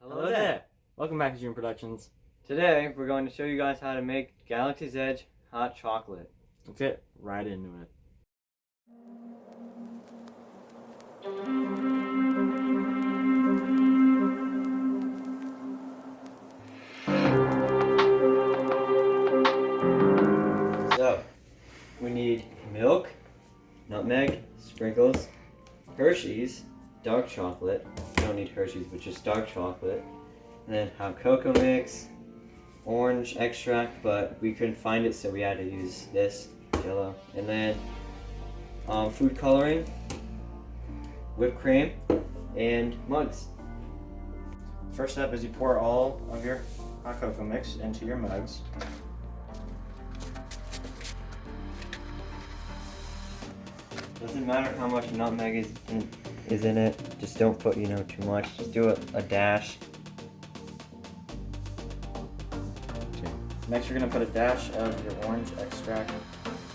Hello there! Welcome back to June Productions. Today, we're going to show you guys how to make Galaxy's Edge hot chocolate. Let's get right into it. So, we need milk, nutmeg, sprinkles, Hershey's, dark chocolate. You don't need Hershey's, but just dark chocolate. And then hot cocoa mix, orange extract, but we couldn't find it, so we had to use this, yellow. And then food coloring, whipped cream, and mugs. First step is you pour all of your hot cocoa mix into your mugs. Doesn't matter how much nutmeg is in it. Just don't put, too much. Just do a dash. Next, you're going to put a dash of your orange extract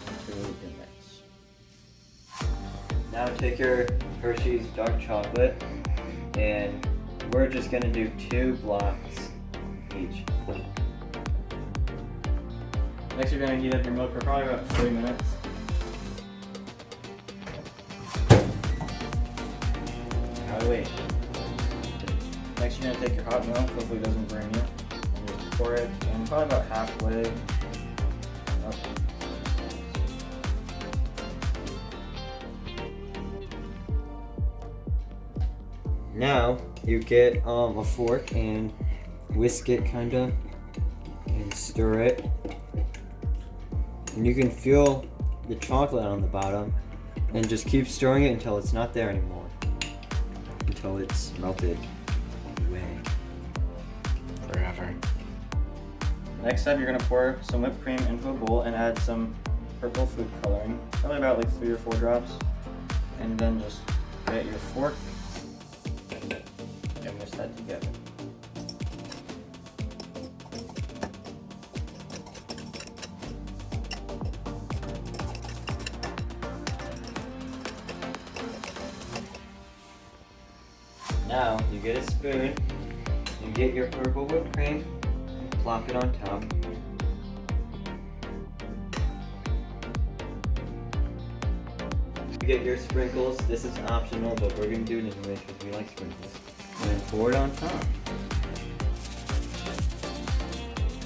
into your mix. Now take your Hershey's dark chocolate, and we're just going to do 2 blocks each. Next, you're going to heat up your milk for probably about 3 minutes. Wait. Next, you're going to take your hot milk, hopefully it doesn't burn you, and you pour it in probably about halfway up. Now you get a fork and whisk it kinda and stir it, and you can feel the chocolate on the bottom, and just keep stirring it until it's not there anymore. Until it's melted away forever. Next step, you're going to pour some whipped cream into a bowl and add some purple food coloring, probably about like 3 or 4 drops, and then just get your fork and mix that together. Now you get a spoon, you get your purple whipped cream, and plop it on top. You get your sprinkles. This is optional, but we're going to do it anyway because we like sprinkles. And then pour it on top.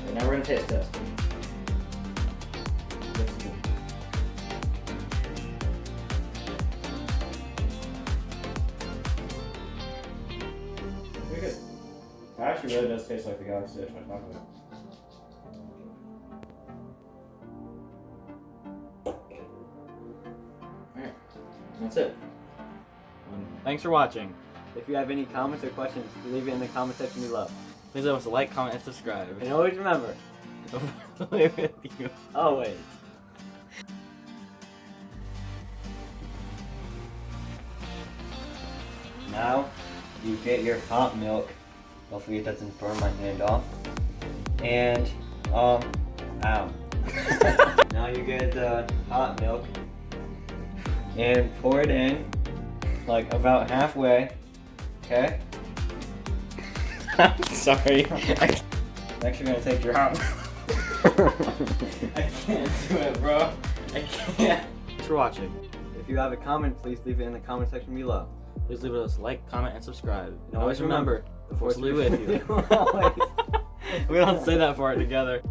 And now we're going to taste test. Pretty good. It actually really does taste like the Galaxy Edge hot chocolate. Alright, that's it. Thanks for watching. If you have any comments or questions, leave it in the comment section below. Please leave us a like, comment, and subscribe. And always remember, Live with you. always. Now, you get your hot milk. Hopefully it doesn't burn my hand off. And, ow. Now you get the hot milk and pour it in, like about halfway, okay? I'm sorry. Next, you're gonna take your hot. I can't do it, bro. I can't. Thanks for watching. If you have a comment, please leave it in the comment section below. Please leave us a like, comment, and subscribe. And always remember, the force will be with you. Always. We don't say that part together.